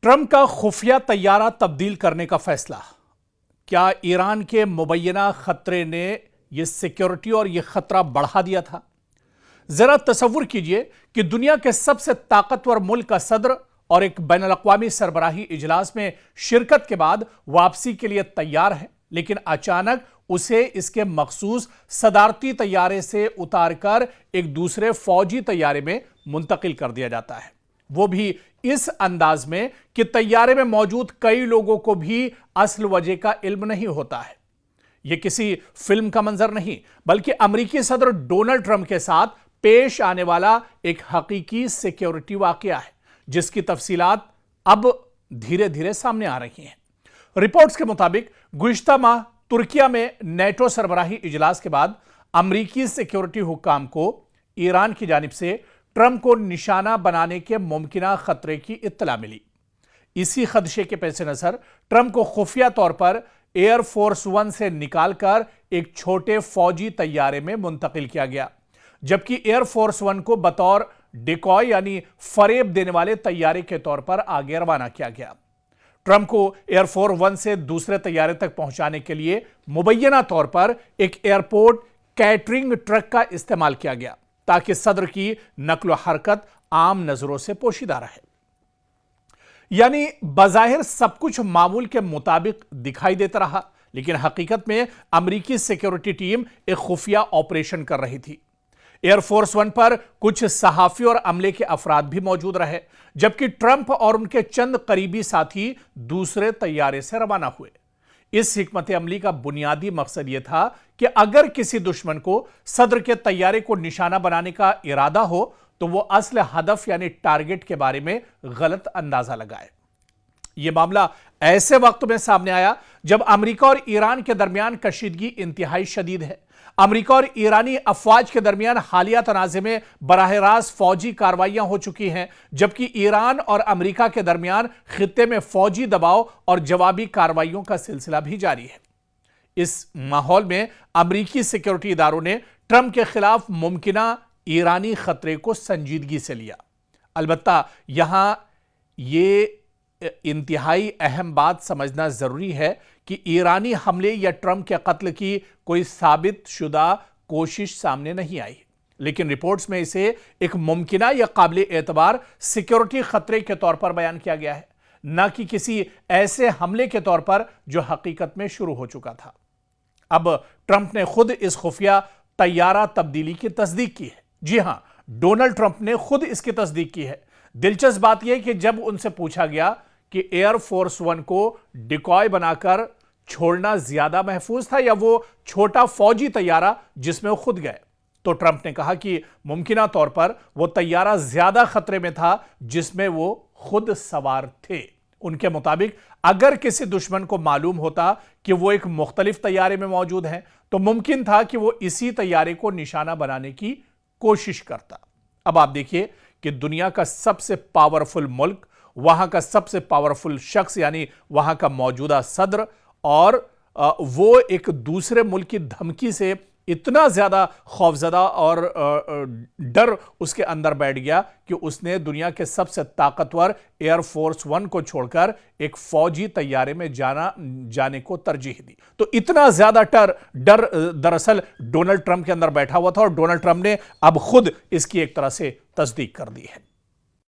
Trump کا خفیہ طیارہ تبدیل کرنے کا فیصلہ کیا ایران کے مبینہ خطرے نے یہ سیکیورٹی اور یہ خطرہ بڑھا دیا تھا؟ ذرا تصور کیجئے کہ دنیا کے سب سے طاقتور ملک کا صدر اور ایک بین الاقوامی سربراہی اجلاس میں شرکت کے بعد واپسی کے لیے تیار ہے، لیکن اچانک اسے اس کے مخصوص صدارتی طیارے سے اتار کر ایک دوسرے فوجی طیارے میں منتقل کر دیا جاتا ہے، وہ بھی اس انداز میں کہ طیارے میں موجود کئی لوگوں کو بھی اصل وجہ کا علم نہیں ہوتا ہے۔ یہ کسی فلم کا منظر نہیں بلکہ امریکی صدر ڈونلڈ ٹرمپ کے ساتھ پیش آنے والا ایک حقیقی سیکیورٹی واقعہ ہے، جس کی تفصیلات اب دھیرے دھیرے سامنے آ رہی ہیں۔ رپورٹس کے مطابق گزشتہ ماہ ترکیہ میں نیٹو سربراہی اجلاس کے بعد امریکی سیکیورٹی حکام کو ایران کی جانب سے ٹرمپ کو نشانہ بنانے کے ممکنہ خطرے کی اطلاع ملی۔ اسی خدشے کے پیش نظر ٹرمپ کو خفیہ طور پر ایئر فورس ون سے نکال کر ایک چھوٹے فوجی طیارے میں منتقل کیا گیا، جبکہ ایئر فورس ون کو بطور ڈیکوائے یعنی فریب دینے والے طیارے کے طور پر آگے روانہ کیا گیا۔ ٹرمپ کو ایئر فورس ون سے دوسرے طیارے تک پہنچانے کے لیے مبینہ طور پر ایک ایئرپورٹ کیٹرنگ ٹرک کا استعمال کیا گیا تاکہ صدر کی نقل و حرکت عام نظروں سے پوشیدہ رہے۔ یعنی بظاہر سب کچھ معمول کے مطابق دکھائی دیتا رہا، لیکن حقیقت میں امریکی سیکیورٹی ٹیم ایک خفیہ آپریشن کر رہی تھی۔ ایئر فورس ون پر کچھ صحافی اور عملے کے افراد بھی موجود رہے، جبکہ ٹرمپ اور ان کے چند قریبی ساتھی دوسرے طیارے سے روانہ ہوئے۔ اس حکمت عملی کا بنیادی مقصد یہ تھا کہ اگر کسی دشمن کو صدر کے طیارے کو نشانہ بنانے کا ارادہ ہو تو وہ اصل ہدف یعنی ٹارگٹ کے بارے میں غلط اندازہ لگائے۔ یہ معاملہ ایسے وقت میں سامنے آیا جب امریکہ اور ایران کے درمیان کشیدگی انتہائی شدید ہے۔ امریکہ اور ایرانی افواج کے درمیان حالیہ تنازع میں براہ راست فوجی کارروائیاں ہو چکی ہیں، جبکہ ایران اور امریکہ کے درمیان خطے میں فوجی دباؤ اور جوابی کارروائیوں کا سلسلہ بھی جاری ہے۔ اس ماحول میں امریکی سیکیورٹی اداروں نے ٹرمپ کے خلاف ممکنہ ایرانی خطرے کو سنجیدگی سے لیا۔ البتہ یہاں یہ انتہائی اہم بات سمجھنا ضروری ہے کہ ایرانی حملے یا ٹرمپ کے قتل کی کوئی ثابت شدہ کوشش سامنے نہیں آئی، لیکن رپورٹس میں اسے ایک ممکنہ یا قابل اعتبار سیکیورٹی خطرے کے طور پر بیان کیا گیا ہے، نہ کہ کسی ایسے حملے کے طور پر جو حقیقت میں شروع ہو چکا تھا۔ اب ٹرمپ نے خود اس خفیہ طیارہ تبدیلی کی تصدیق کی ہے۔ جی ہاں، ڈونلڈ ٹرمپ نے خود اس کی تصدیق کی ہے۔ دلچسپ بات یہ کہ جب ان سے پوچھا گیا کہ ایئر فورس ون کو ڈیکوائے بنا کر چھوڑنا زیادہ محفوظ تھا یا وہ چھوٹا فوجی طیارہ جس میں وہ خود گئے، تو ٹرمپ نے کہا کہ ممکنہ طور پر وہ طیارہ زیادہ خطرے میں تھا جس میں وہ خود سوار تھے۔ ان کے مطابق اگر کسی دشمن کو معلوم ہوتا کہ وہ ایک مختلف طیارے میں موجود ہیں تو ممکن تھا کہ وہ اسی طیارے کو نشانہ بنانے کی کوشش کرتا۔ اب آپ دیکھیے کہ دنیا کا سب سے پاورفل ملک، وہاں کا سب سے پاورفل شخص یعنی وہاں کا موجودہ صدر، اور وہ ایک دوسرے ملک کی دھمکی سے اتنا زیادہ خوفزدہ اور ڈر اس کے اندر بیٹھ گیا کہ اس نے دنیا کے سب سے طاقتور ایئر فورس ون کو چھوڑ کر ایک فوجی طیارے میں جانے کو ترجیح دی۔ تو اتنا زیادہ ڈر دراصل ڈونلڈ ٹرمپ کے اندر بیٹھا ہوا تھا، اور ڈونلڈ ٹرمپ نے اب خود اس کی ایک طرح سے تصدیق کر دی ہے۔